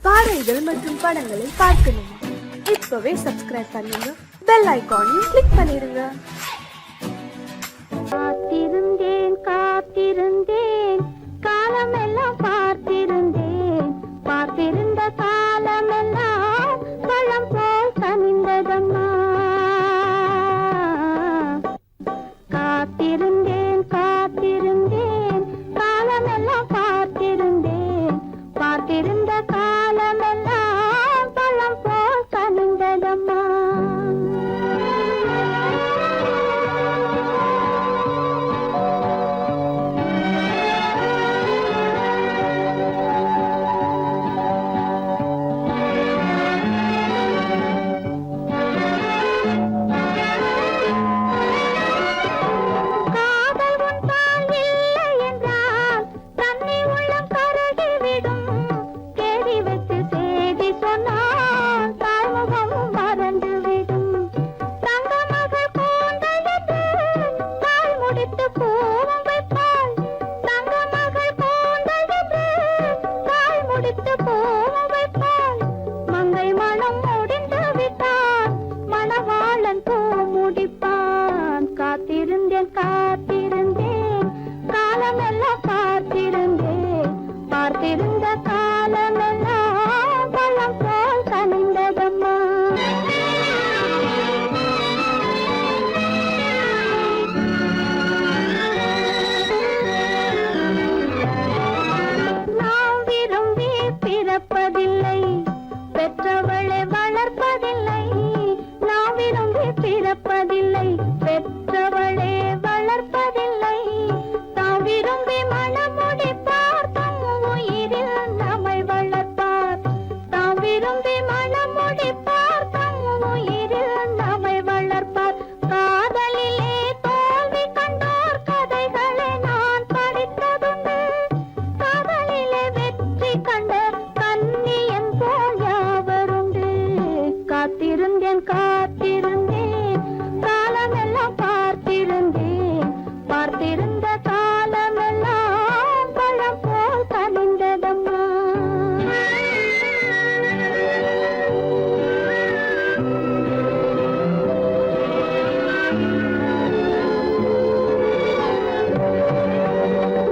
பாடல்கள் மற்றும் படங்களை பார்க்கணுமா? இப்பவே சப்ஸ்கிரைப் பண்ணுங்க, பெல் ஐகானையும் கிளிக் பண்ணிருங்க. காத்திருந்தேன் காத்திருந்தேன் காலமெல்லாம் பார்த்திருந்தேன், பார்த்திருந்த காலமெல்லாம் பழம் போல் கனிந்ததம்மா. காத்திருந்தேன் காத்திருந்தேன் காலமெல்லாம் பார்த்திருந்தேன், பார்த்திருந்த காலமெல்லாம் பழம் போல் கனிந்ததம்மா. காத்திருந்தேன் காத்திருந்தேன் காலமெல்லாம் பார்த்திருந்தேன், பார்த்திருந்த காலமெல்லாம் பழம் போல் கனிந்ததம்மா. நாம் விரும்பி பிறப்பதில்லை, பெற்றவளை வளர்ப்பதில்லை. நாம் விரும்பி பிறப்பதில்லை, பெற்றவளே வளர்ப்பதில்லை. தாம் விரும்பி மனமுடிப்பார், தம் உயிரில் நம்மை வளர்ப்பார். தாம் விரும்பி மனமுடிப்பார், தம் உயிரில் நம்மை வளர்ப்பார். காதலிலே தோல்வி கண்டோர் கதைகளை நான் படித்ததுண்டு, காதலிலே வெற்றி கண்ட கன்னியன் போல் யாவருண்டு. காத்திருந்தேன் காத்திருந்தேன் காலமெல்லாம் பார்த்திருந்தேன், பார்த்திருந்த காலமெல்லாம் பழம் போல் கனிந்ததம்மா.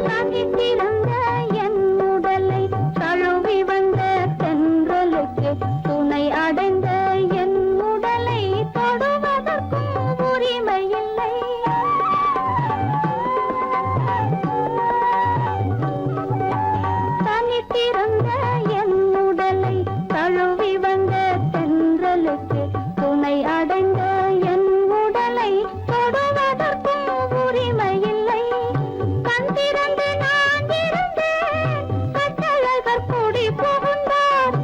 தனித்திருந்த என் உடலை தழுவி வந்த தென்றலுக்கு துணை அடைந்த என் உடலை தொடுவதற்கும் உரிமை இல்லை. தனித்திருந்த என் உடலை தழுவி வந்த தென்றலுக்கு துணை அடைந்த என் உடலை தொடுவதற்கும் உரிமை இல்லை. கண் திறந்து நான் இருந்தேன், கட்டழகர் கூடி புகுந்தார்.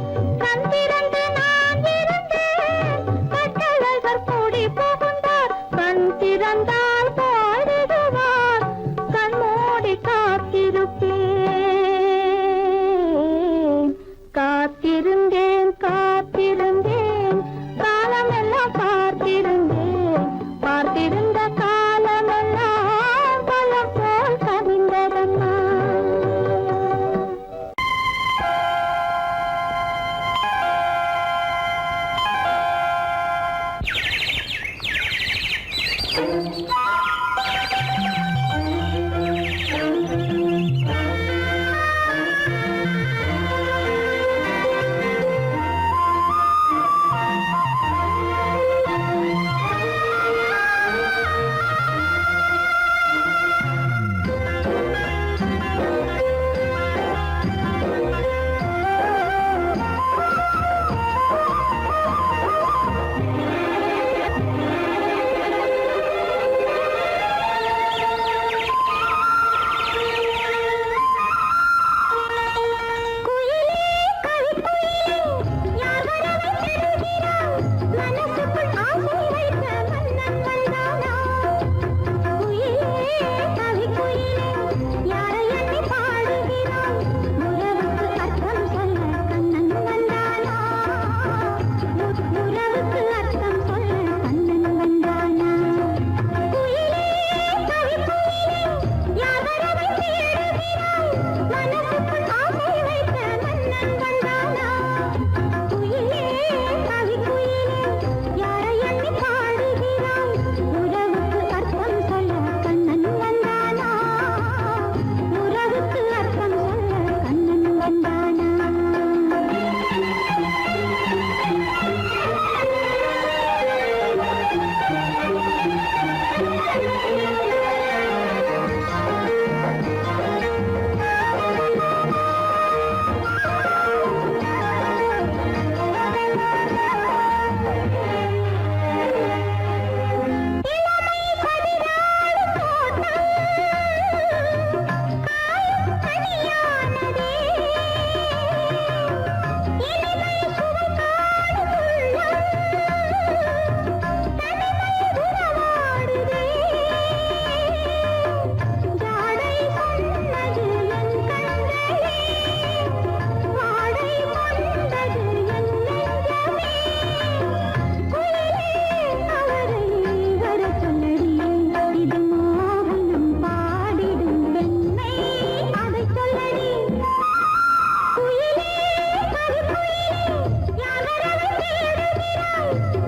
கண் திறந்து நான் இருந்தேன், கட்டழகர் கூடி புகுந்தார். கண் திறந்தால் பாடுவார், கண் மூடி காத்திருப்பேன். காத்திருந்தேன் காத்திருந்தேன் காலமெல்லாம் பார்த்திருந்தேன், பார்த்திருந்த காலமெல்லாம் பழம் போல் கனிந்ததம்மா.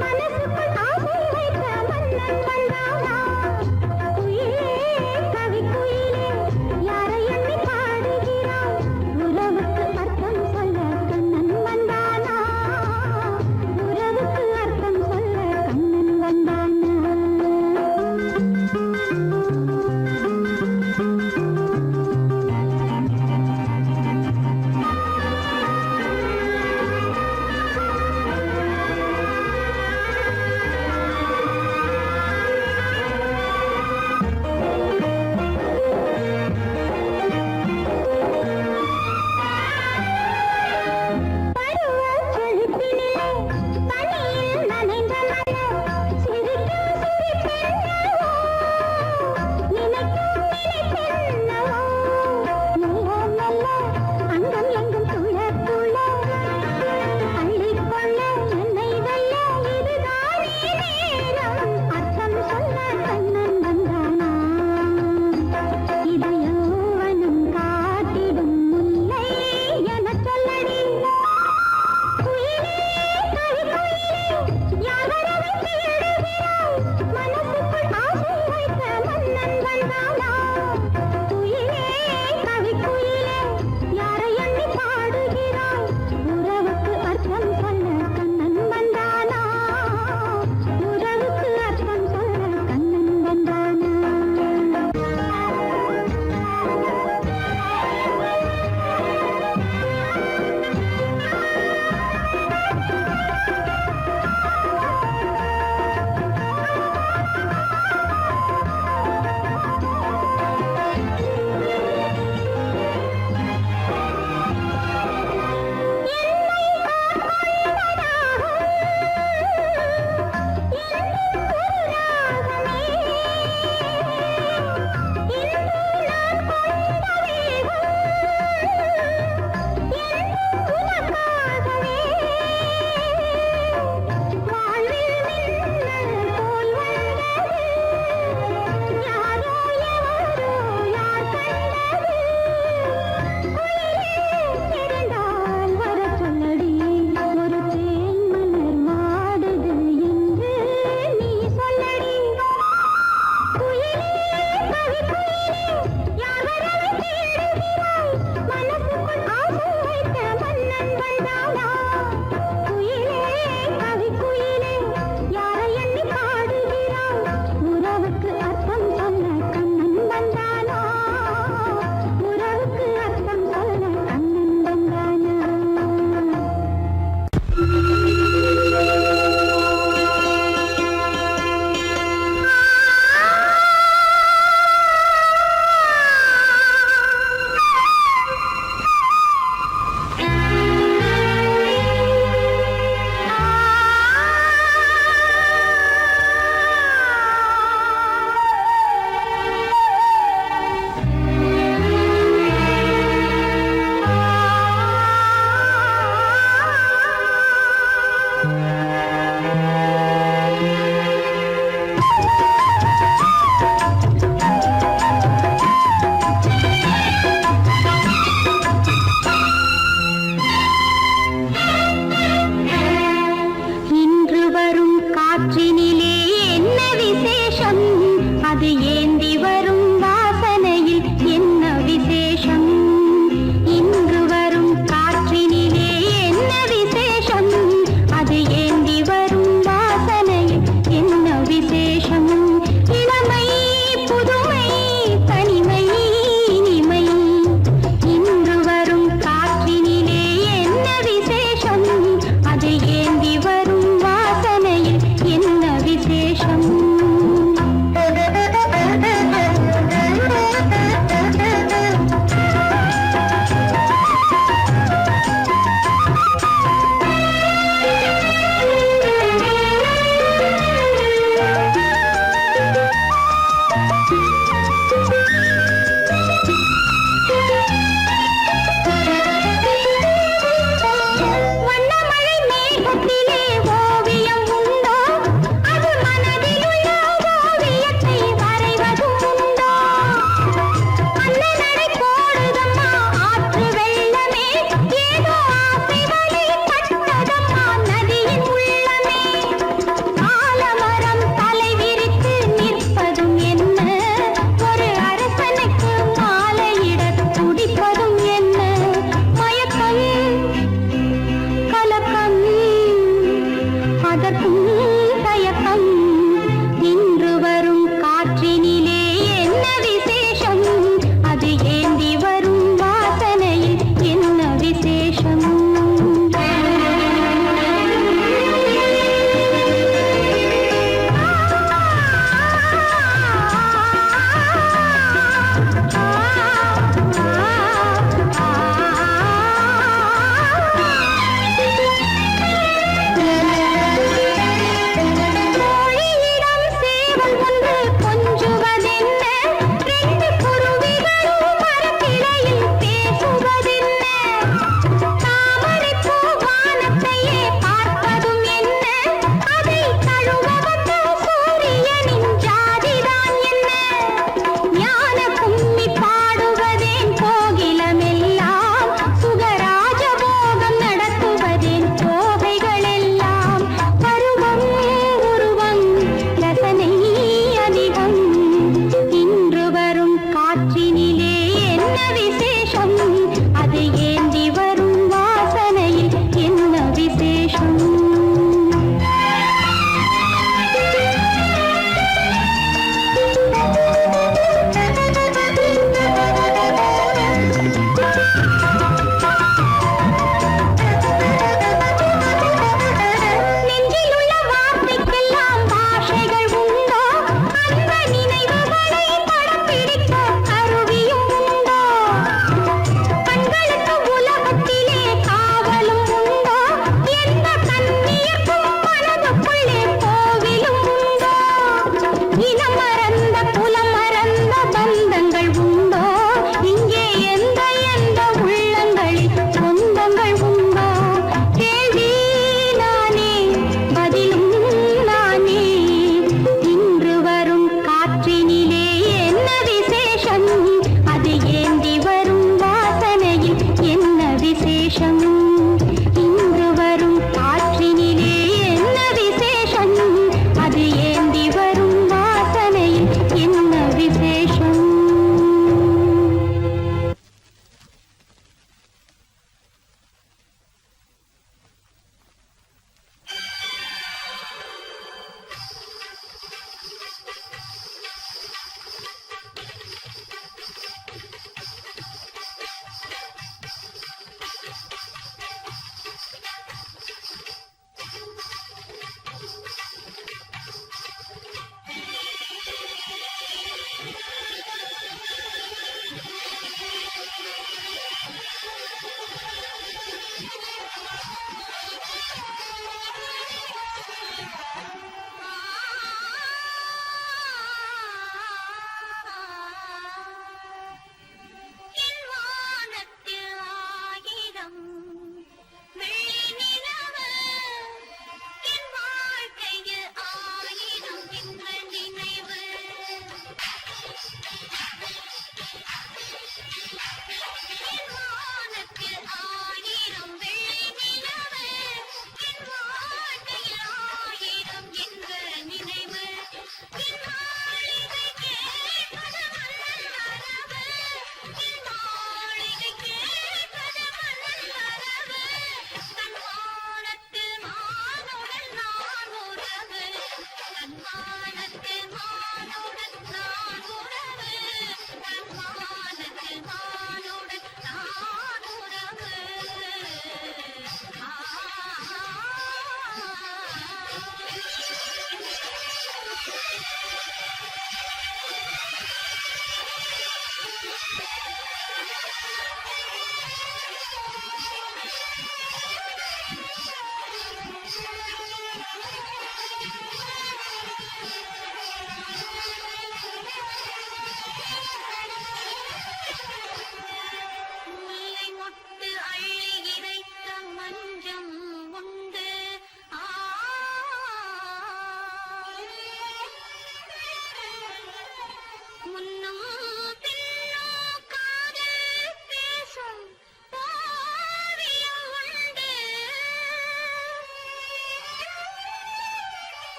மனசுக்குள் ஆசை வைத்த மன்னன் வந்தானா குயிலே கவி குயிலே யாரை எண்ணி பாடுகிறாய் உறவுக்கு அர்த்தம் சொல்ல கண்ணன் வந்தானா உறவுக்கு அர்த்தம் சொல்ல கண்ணன் வந்தானா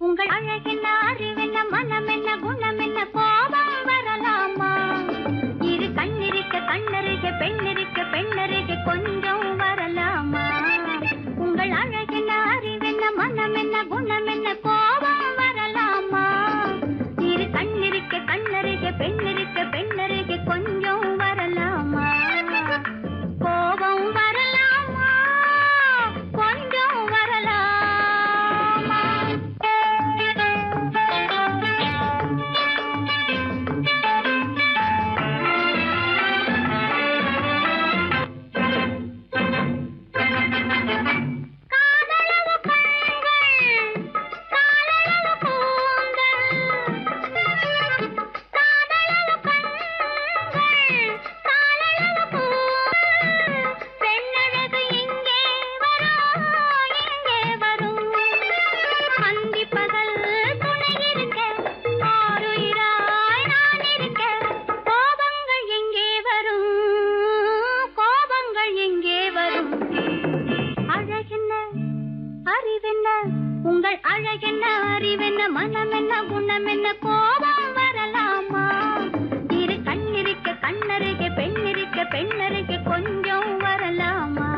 உங்கள் அழகென்ன அறிவென்ன மனம் என்ன குணம் என்ன கோபம் வரலாமா இரு கண்ணிருக்க கண்ணருக பெண்ணிருக்க பெண்ணருக கொஞ்சம் வரலாமா உங்கள் அழகென்ன அறிவென்ன மனம் என்ன குணம் என்ன கோபம் வரலாமா இரு கண்ணிருக்க கண்ணருக பெண்ணிருக்க பெண்ணருக கொஞ்சம் வரலாமா கோபம் வரலாமா கொஞ்சம் வரலாமா உங்கள் அழகென்ன அறிவென்ன மனம் என்ன குணம் என்ன கோபம் வரலாமா இரு கண்ணிருக்க கண்ணருக பெண்ணிருக்க பெண்ணருக கொஞ்சம் வரலாமா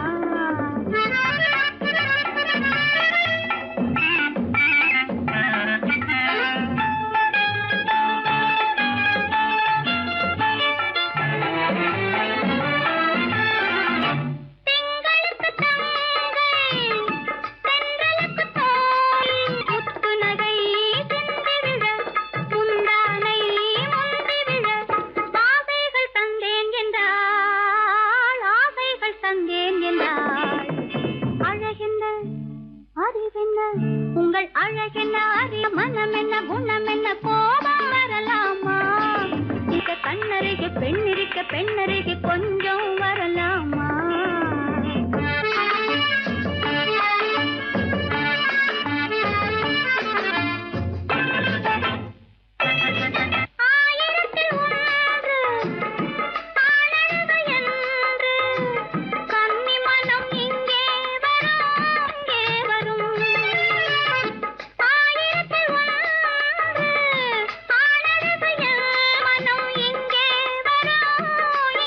உங்கள் அழகென்ன அறிய மனம் என்ன குணம் என்ன கோபம் வரலாமா இத கண்ணருக பெண்ணிருக்க பெண்ணருக கொஞ்சம் வரலாமா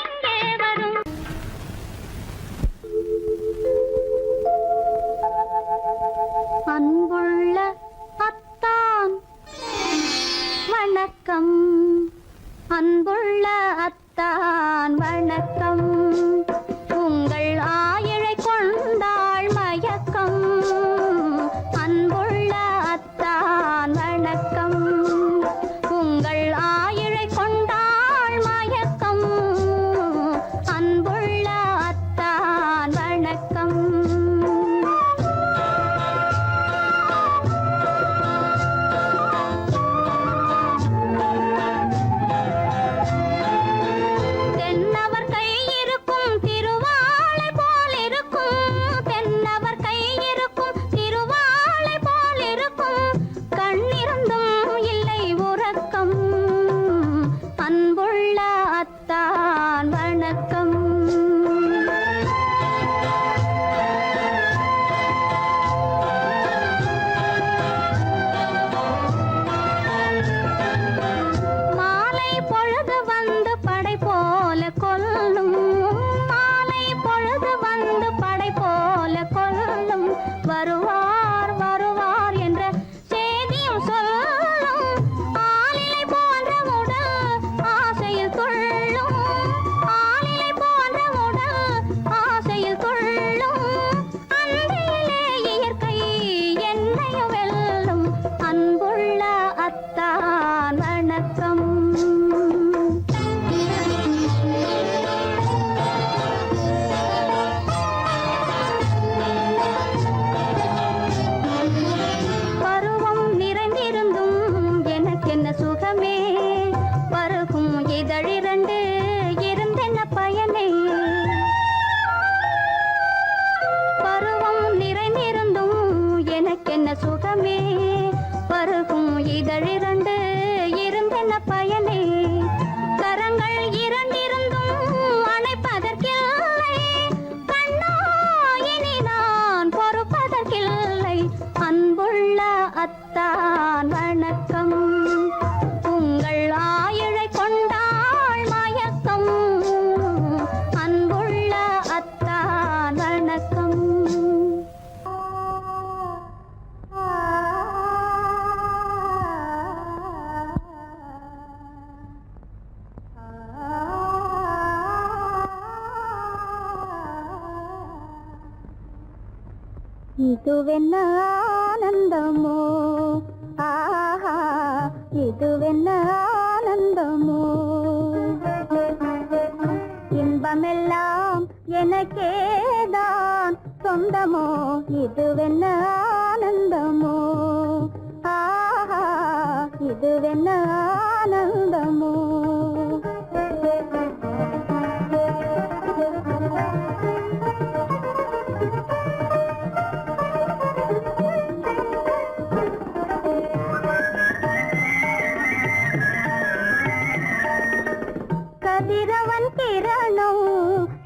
இங்கே அன்புள்ள அத்தான் வணக்கம். பருவம் நிறைந்திருந்தும் எனக்கென்ன சுகமே, பருகும் இதழிரண்டு இருந்தென்ன பயனே. பருவம் நிறைந்திருந்தும் எனக்கென்ன சுகமே, பருகும் இதழிரண்டு இருந்தென்ன பயனே. கரங்கள் இரண்டிருந்தும் அணைப்பதற்கில்லை, கண்ணா இனி நான் பொறுப்பதற்கில்லை. அன்புள்ள அத்தான் வணக்கம். உங்கள் ஆயுளை கொண்டாள் மயக்கம். அன்புள்ள அத்தான் வணக்கம். இதுவென்ன ஆனந்தமோ, ஆஹா இதுவென்ன ஆனந்தமோ. இன்பமெல்லாம் எனக்கேதான் சொந்தமோ, இதுவென்ன ஆனந்தமோ, ஆஹா இதுவென்ன ஆனந்தமோ. கதிரவன் கிரணம்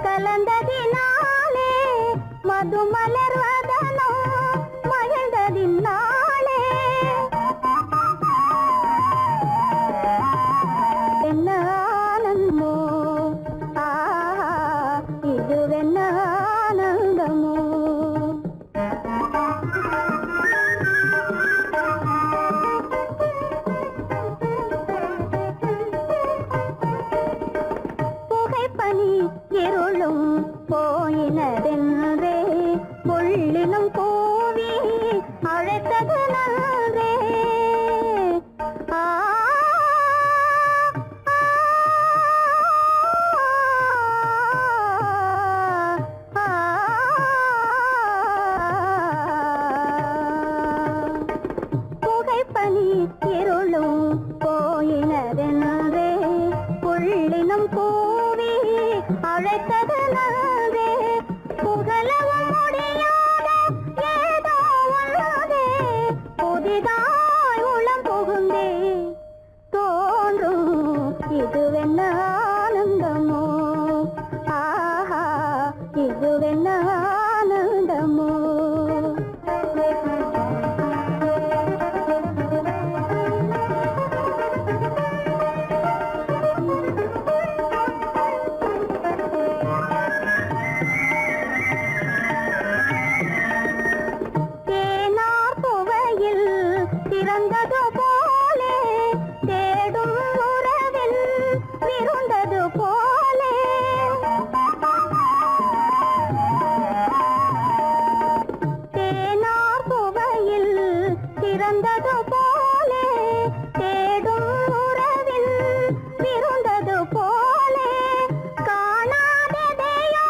கலந்ததினாலே, மது மலர்வதனோ மகிழ்ந்ததினாலே. என்ன ஆனந்தமோ, ஆஹா இதுவென்ன ஆனந்தமோ. புகைப்பனி இருளும் போயினதென்றே, புள்ளினும் கூவி அழைத்தது நன்றே. ஆ புகைப்பனி இருளும் போயினதென்றே, புள்ளினும் கூவி அழைத்தது நன்றே. புகழவும் முடியாத ஏதோ உள்ளதே, புதிதாய் உளம் புகுந்தே தோன்றும் இதுவென்ன ஆனந்தமோ, ஆஹா இதுவென்ன ஆனந்தமோ. தேனார் புவையில் திறந்தது போலே, தேடும் உறவில் விருந்தது போலே. தேனார் புவையில் திறந்தது போலே, தேடும் உறவில் விருந்தது போலே. காணாததையோ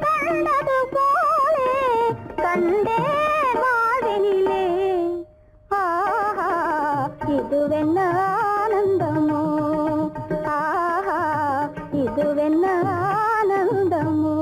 கண்டது போலே, கண்டே வாழ்வினிலே. ஆஹா இதுவென்ன ஆனந்தமோ, ஆஹா இதுவென்ன ஆனந்தமோ.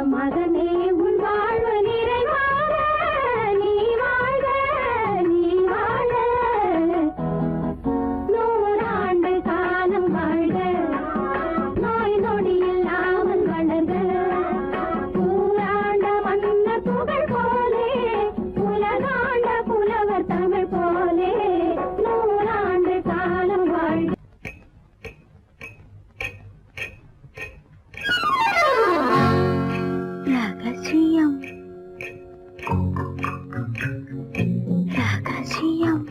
மகனே உன் வாழ்வு நிறைவாக நீ வாழ்க நீ வாழ 100 காலம் வாழ்க நோய் நொடி இல்லாமல் வளர்க ஊராண்ட மன்னர் புகழ் போலே உலகாண்ட புலவர் தமிழ் போலே 100 காலம் வாழ்க ரகசியம் ரகசியம்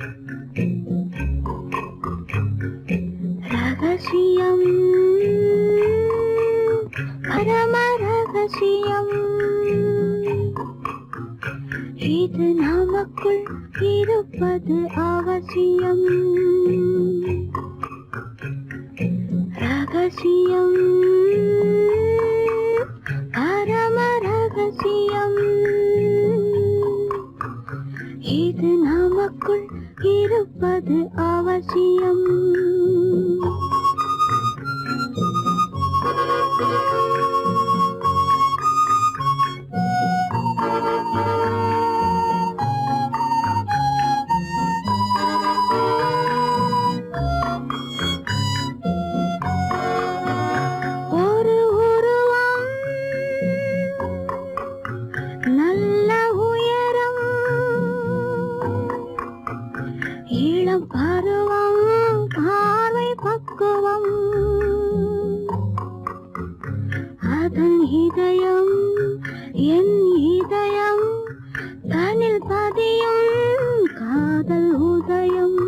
ரகசியம் பரம ரகசியம் இது நமக்குள் இருப்பது அவசியம் ரகசியம் பரம ரகசியம் இது நமக்குள் இருப்பது அவசியம் ஒரு உருவம் நல்ல உயரம் இளம் பருவம் பார்வை பக்குவம் அதன் இதயம் என் இதயம் தனில் பதியும் காதல் உதயம்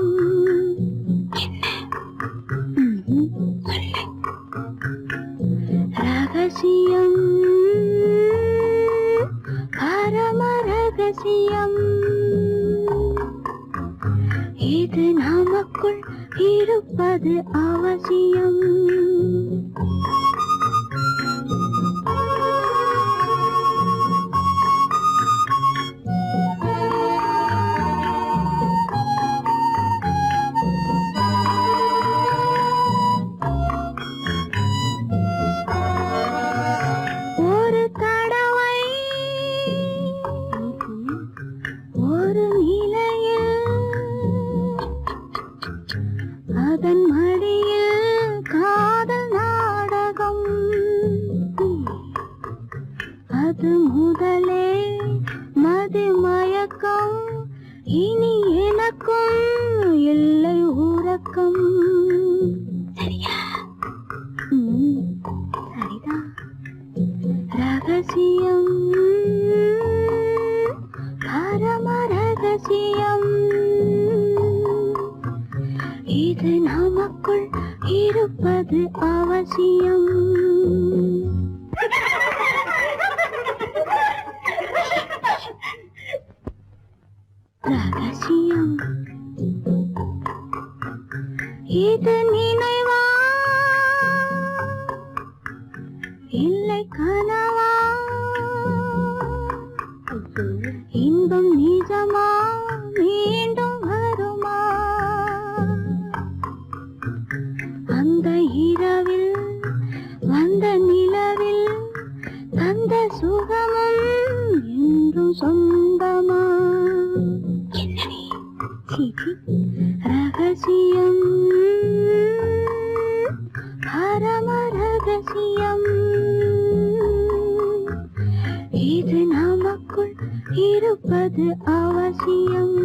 ரகசியம் பரம ரகசியம் இது நமக்குள் இருப்பது அவசியம் ஒரு தடவை ஒரு நிலையில் அதன் மடியில் காதல் நாடகம் அது முதலே மதிமயக்கம் இனி எனக்கும் இல்லை உறக்கம் சரியா சரிதான் ரகசியம் பரம ரகசியம் இது நமக்குள் இருப்பது அவசியம் ரகசியம் இது நினைவா இல்லை கனவா இன்பம் நிஜமா மீண்டும் வருமா அந்த இரவில் வந்த நிலவில் தந்த சுகமும் என்றும் சொந்தமா ரகசியம் பரம ரகசியம் இது நமக்குள் இருப்பது அவசியம்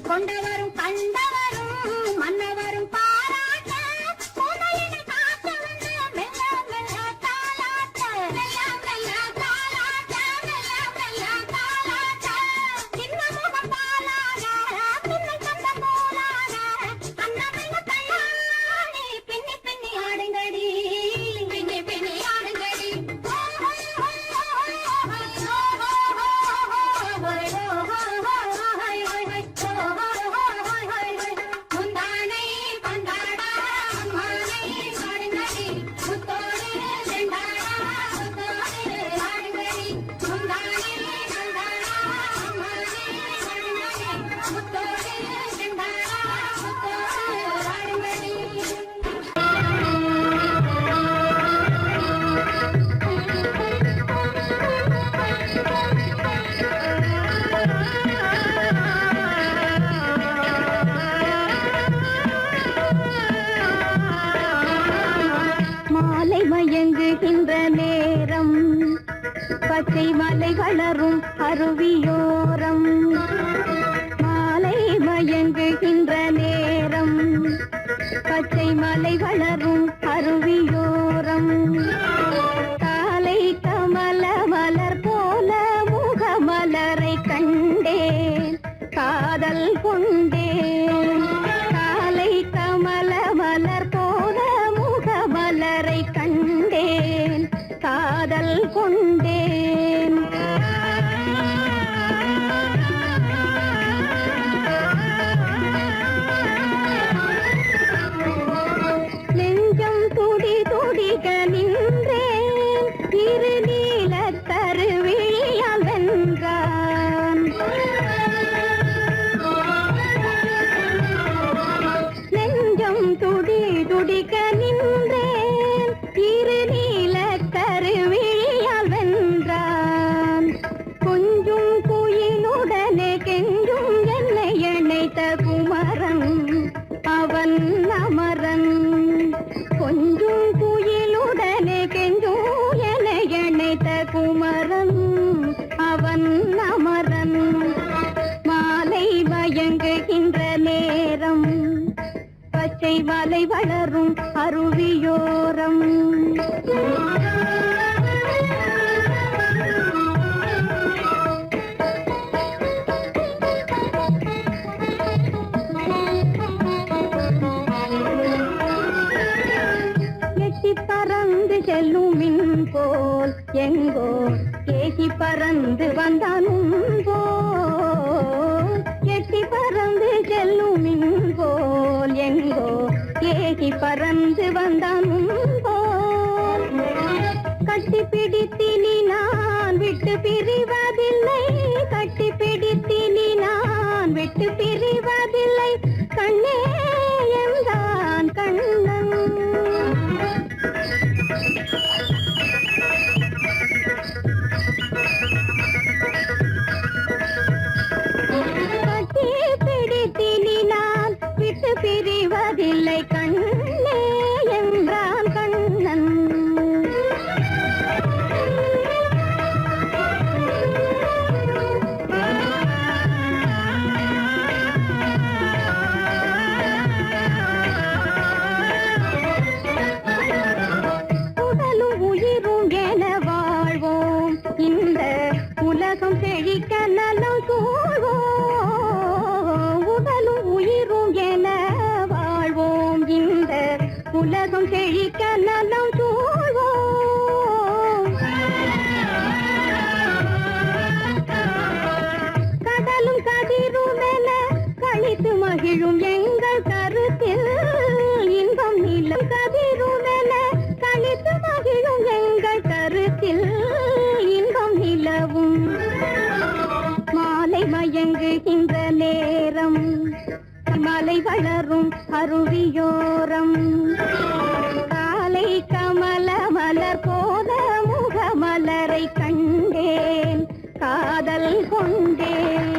கொண்டவரும் கண்டவரும் மன்னவரும் பாராட்ட புதையின காத்து வந்து மெல்ல மெல்ல தாலாட்ட மெல்ல மெல்ல தாலாட்ட மெல்ல மெல்ல தாலாட்ட சின்ன முகம் பாலாக பின்னல் தந்த போலாக அன்னமெல்ல கல்யாணி பின்னி பின்னி ஆடுங்கடி பின்னி பின்னி ஆடுங்கடி முந்தானை பந்தாடா அம்மானை ஆடுங்கடி முத்தோடு செண்டாடா முத்தோடு ஆடுங்கடி முந்தானை பந்தாடா அம்மானை ஆடுங்கடி முத்தோடு செண்டாடா முத்தோடு ஆடுங்கடி மாலை மயங்குகின்ற நேரம் பச்சை மலை வளரும் அருவியோரம் மாலை மயங்குகின்ற நேரம் பச்சை மலை வளரும் அருவியோரம் காலை கமல மலர் போல முகமலரை கண்டேன் காதல் கொண்டேன் காலை கமல மலர் போல முகமலரை கண்டேன் காதல் கொண்டேன் நெஞ்சம் துடி துடிக நின்றேன் இரு நீல கருவிழியால் வென்றான் நெஞ்சம் துடி துடிக்க நின்றேன் இரு நீல கருவிழியால் வென்றான் கொஞ்சும் குயிலுடனே கெஞ்சும் என்னை இணைத்த குமரன் அவன் அமரன் கொஞ்சும் குயிலுடனே கெஞ்சும் என்னை இணைத்த குமரன் அவன் அமரன் மாலை மயங்குகின்ற நேரம் பச்சை மலை வளரும் அருவியோரம் எட்டி பறந்து செல்லும் மின் போல் எங்கோ ஏகி பறந்து வந்தானும் போல் எட்டி பறந்து செல்லும் மின் போல் எங்கோ ஏகி பறந்து வந்தானும் போல் கட்டி பிடித்தினி நான் விட்டு பிரிவதில்லை கட்டி பிடித்தினி நான் விட்டு பிரிவதில்லை கண்ணே என்றான் கண்ணன் கட்டி பிடித்தினி நான் விட்டு பிரிவதில்லை கண்ணே என்றான் கண்ணன் உடலும் உயிரும் என வாழ்வோம் இந்த உலகம் செழிக்க நலம் சூழ்வோம் உடலும் உயிரும் என வாழ்வோம் இந்த உலகம் செழிக்க நலம் சூழ்வோம் கடலும் கதிரும் என கழித்து மகிழும் எங்கள் கருத்தில் இன்பம் நிலம் கதிரும் என கழித்து மகிழும் எங்கள் கருத்தில் இன்பம் நிலவும் மாலை மயங்குகின்ற நேரம் மலை வளரும் அருவியோரம் காலை கமல மலர் போல முகமலரை கண்டேன் காதல் கொண்டேன்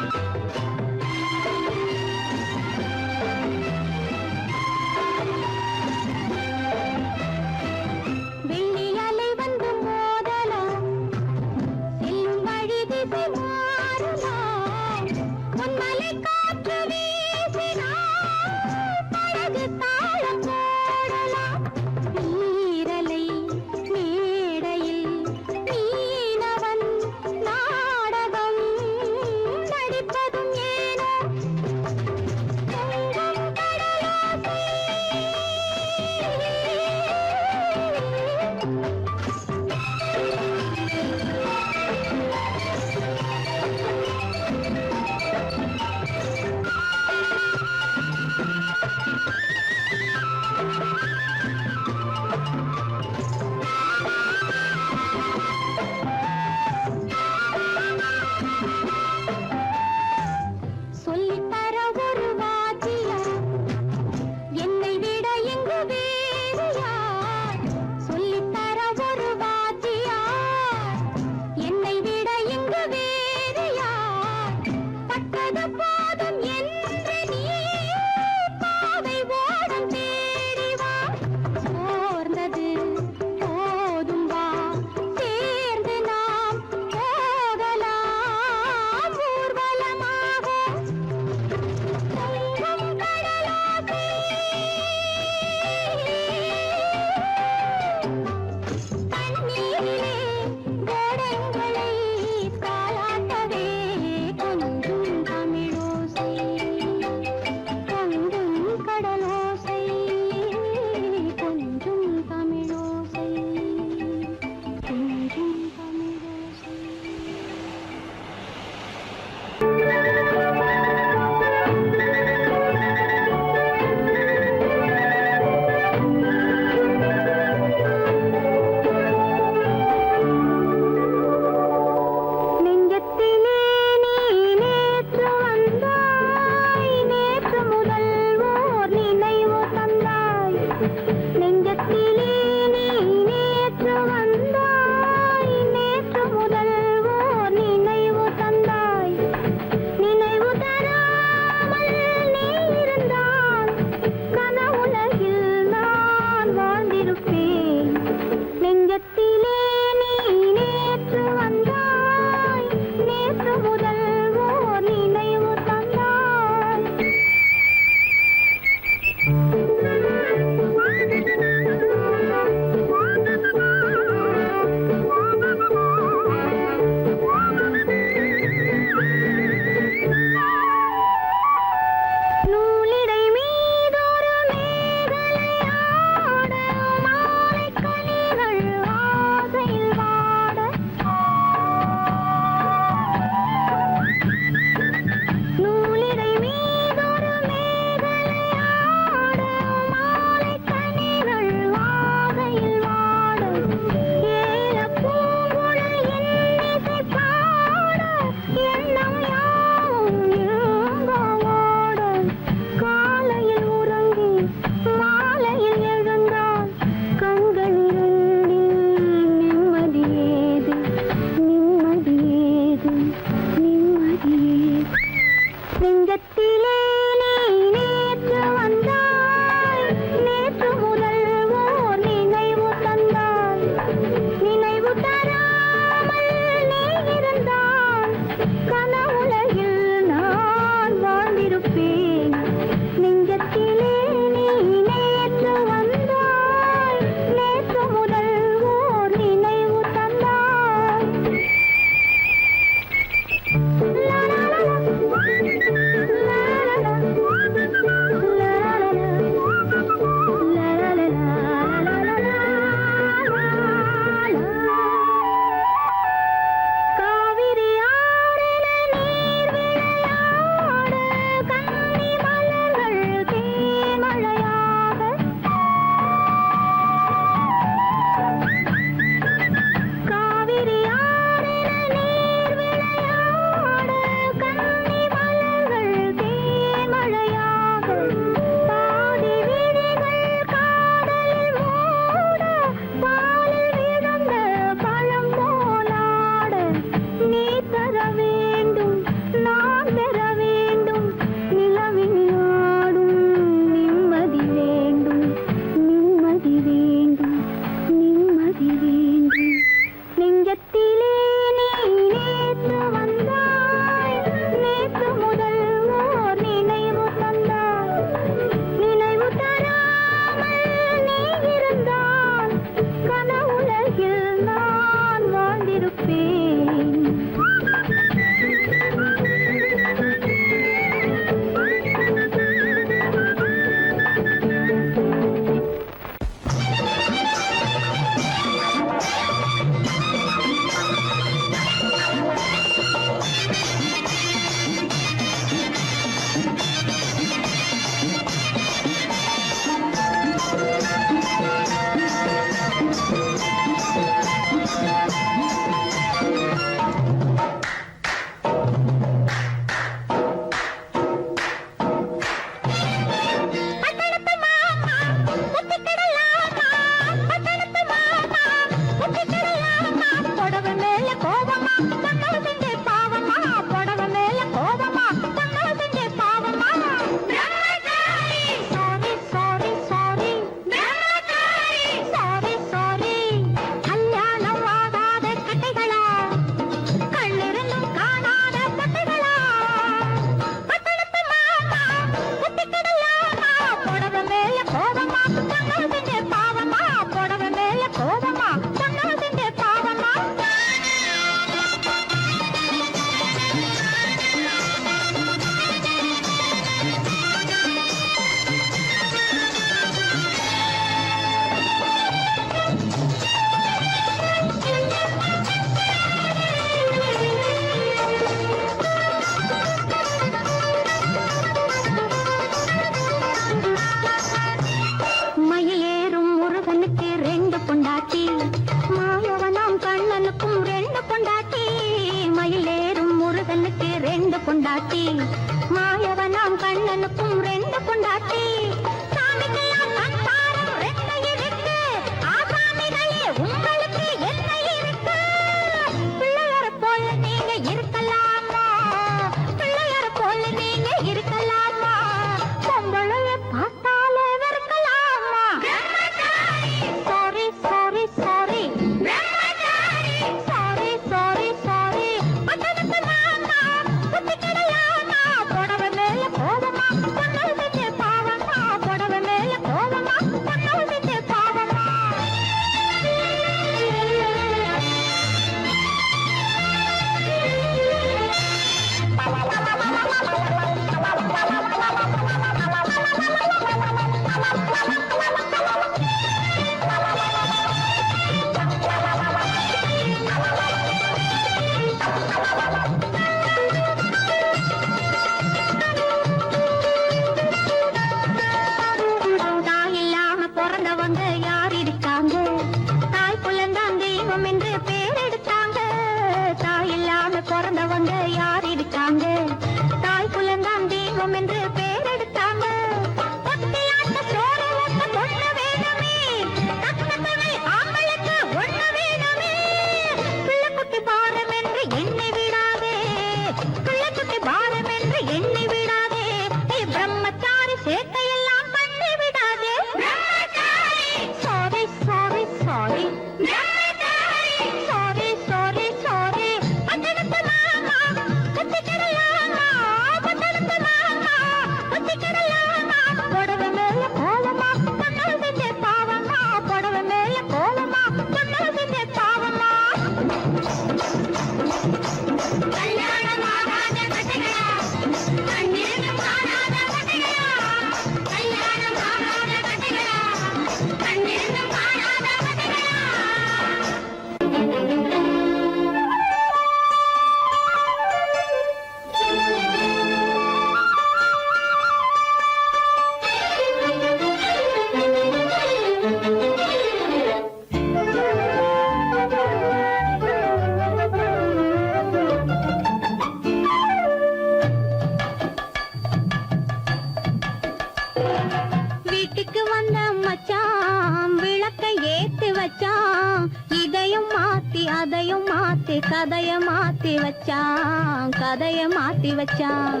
வீட்டுக்கு வந்த மச்சான் விளக்கை ஏத்தி வச்சான், இதையும் மாத்தி அதையும் மாத்தி கதைய மாத்தி வச்சான், கதைய மாத்தி வச்சான்.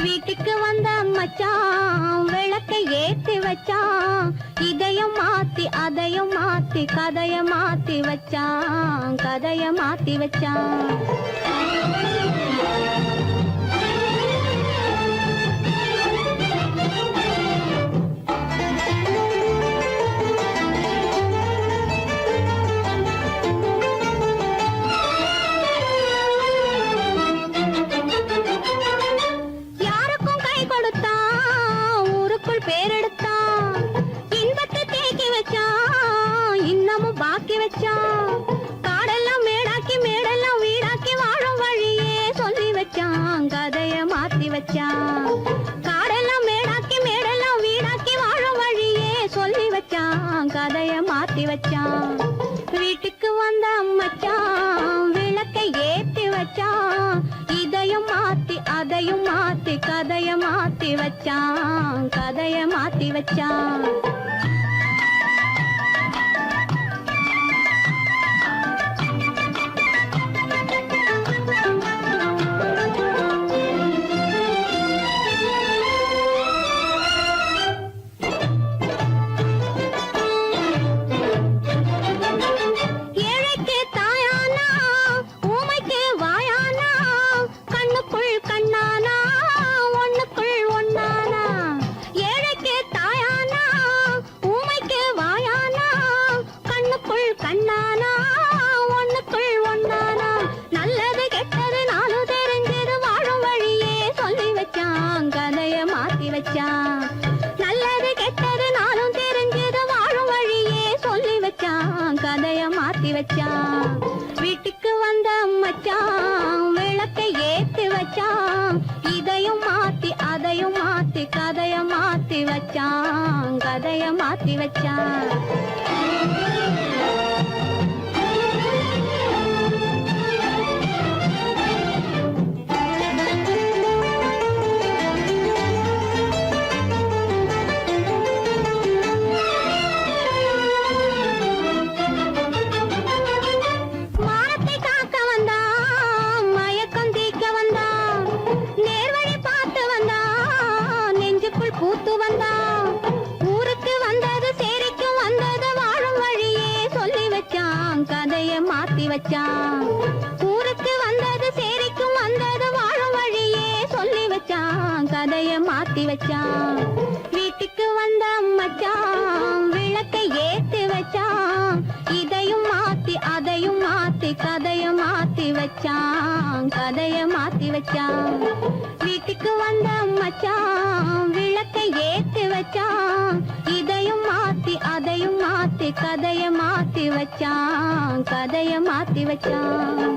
வீட்டுக்கு வந்த மச்சான் விளக்கை ஏத்தி வச்சான், இதையும் மாத்தி அதையும் மாத்தி கதைய மாத்தி வச்சான், கதைய மாத்தி வச்சான். பாக்கி வச்சான், காடெல்லாம் மேடாக்கி மேடெல்லாம் வீடாக்கி வாழும் வழியே சொல்லி வச்சான், கதைய மாத்தி வச்சான். காடெல்லாம் மேடாக்கி மேடெல்லாம் வீடாக்கி வாழும் வழியே சொல்லி வச்சான், கதைய மாத்தி வச்சான். வீட்டுக்கு வந்த மச்சான் விளக்கை ஏத்தி வச்சான், இதையும் மாத்தி அதையும் மாத்தி கதைய மாத்தி வச்சான், கதைய மாத்தி வச்சான். கண்ணானா ஒண்ணுக்குள் ஒண்ணானா, நல்லது கெட்டது நானும் தெரிஞ்சது வாழும் வழியே சொல்லி வச்சான், கதைய மாத்தி வச்சான். நல்லது கெட்டது நானும் தெரிஞ்சது வாழும் வழியே சொல்லி வச்சான், கதைய மாத்தி வச்சான். வீட்டுக்கு வந்த மச்சான் விளக்கை ஏத்தி வச்சான், இதையும் மாத்தி அதையும் மாத்தி கதைய மாத்தி வச்சான், கதைய மாத்தி வச்சான். பூத்து வந்தான், ஊருக்கு வந்தது சேரிக்கும் வந்தது வாழும் வழியே சொல்லி வச்சான், கதைய மாத்தி வச்சான். ஊருக்கு வந்தது சேரிக்கும் வந்தது வாழும் வழியே சொல்லி வச்சான், கதைய மாத்தி வச்சான். வீட்டுக்கு வந்த மச்சான் விளக்கை ஏத்தி வச்சான், இதையும் மாத்தி அதையும் மாத்தி கதைய மாத்தி வச்சான், கதைய மாத்தி வச்சான். வீட்டுக்கு வந்த மச்சான் விளக்கை ஏத்தி வச்சான், இதையும் மாத்தி அதையும் மாத்தி கதைய மாத்தி வச்சான், கதைய மாத்தி வச்சான்.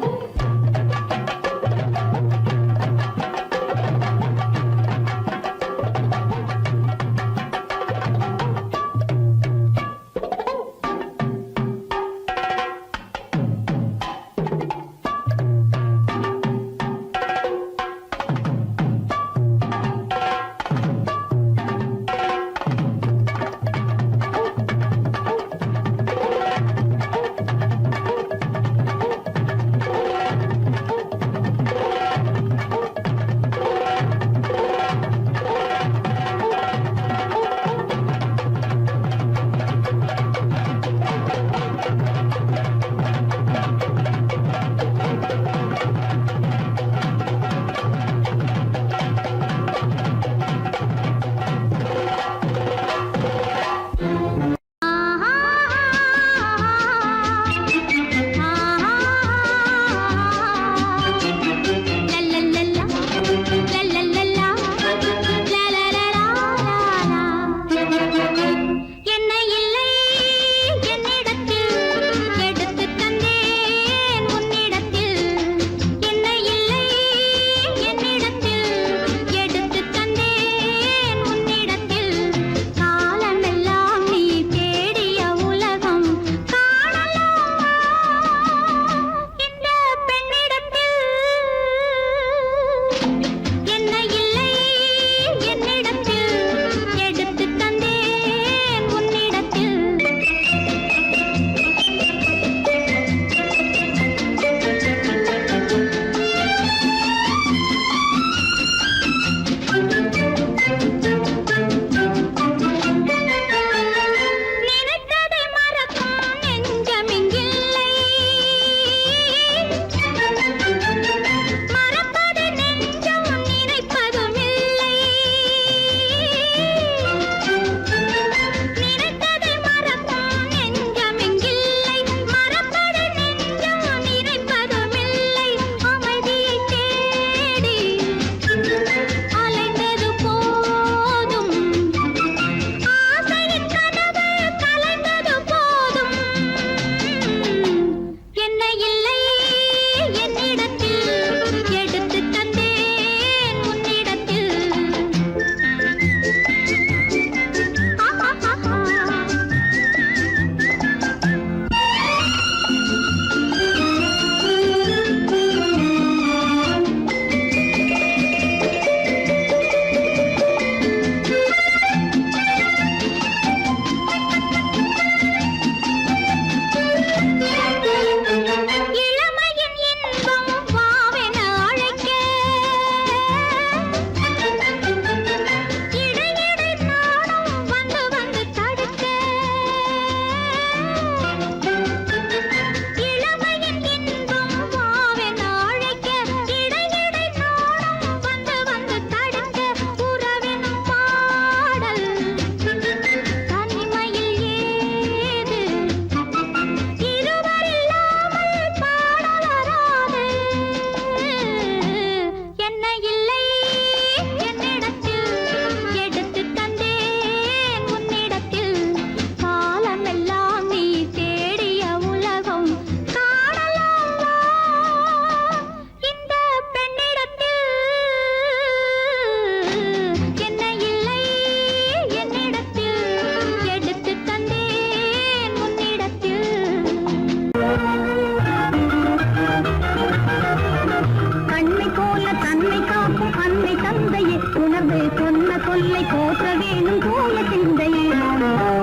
வேணும் தூய சிந்தையே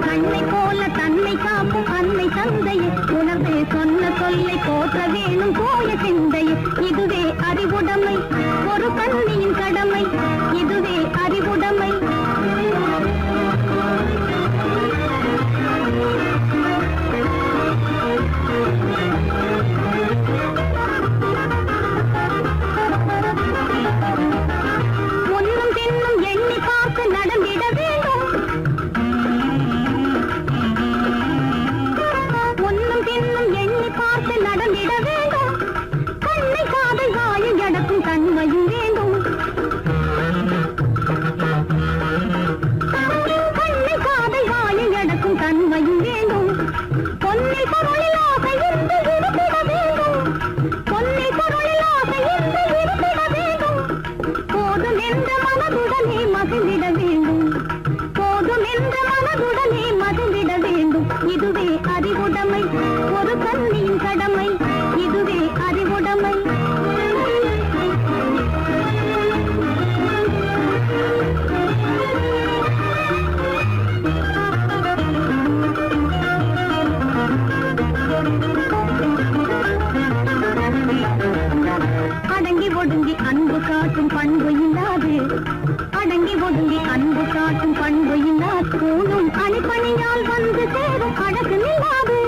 கண்ணை போல தன்னை காக்கும் அன்னை தந்தையே உணர்வு சொன்ன சொல்லை போற்ற வேணும் தூய சிந்தையே இதுவே அறிவுடைமை ஒரு கண்ணியின் கடமை இதுவே அறிவுடைமை இதுவே அறிவுடைமை ஒரு கண்ணியின் கடமை இதுவே அறிவுடைமை அடங்கி ஒடுங்கி அன்பு காட்டும் பண்பு இல்லாது அடங்கி ஒடுங்கி அன்பு காட்டும் பண்பு இல்லாது கூணும் அணிப்பணியால் வந்து சேரும் அழகு நில்லாது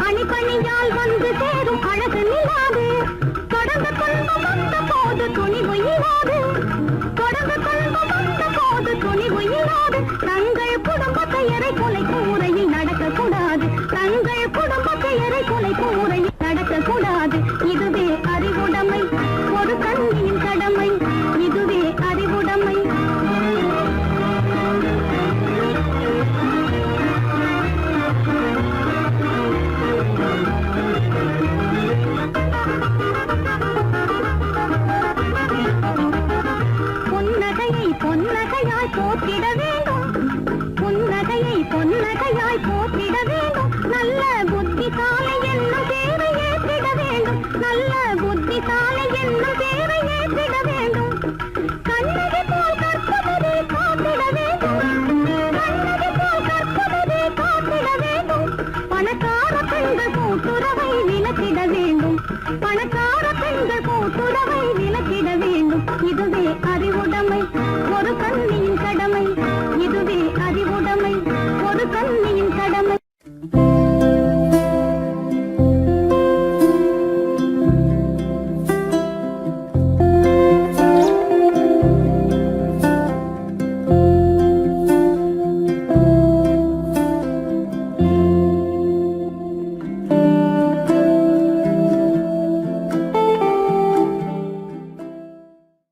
அணிப்பணியால் வந்து சேரும் அழகு நில்லாது தொடர்ந்து துன்பம் வந்த போது துணிவு இல்லாது தொடர்ந்து துன்பம் வந்த போது துணிவு இல்லாது தங்கள் குடும்பத்தை எரை கொலை கூரையில் நடக்கக்கூடாது தங்கள் குடும்பத்தை எரை கொலை கூரையில் நடக்கக்கூடாது இதுவே அறிவுடைமை ஒரு கண்ணியின் கடமை இதுவே அறிவுடைமை புன்னகையை பொன்னகையாய் போற்றிட வேண்டும் புன்னகையை பொன்னகையாய் போற்றிட வேண்டும் நல்ல புத்திசாலை என்னும் பேரை ஏற்றிட வேண்டும் நல்ல புத்திசாலை என்னும் பேரை ஏற்றிட வேண்டும் கண்ணகி போல் கற்பவரே காத்திட வேண்டும் கண்ணகி போல் கற்பவரே காத்திட வேண்டும் பணக்கார பெண்கள் கூட்டுறவை விலக்கிட வேண்டும் பணக்கார பெண்கள் கூட்டுறவை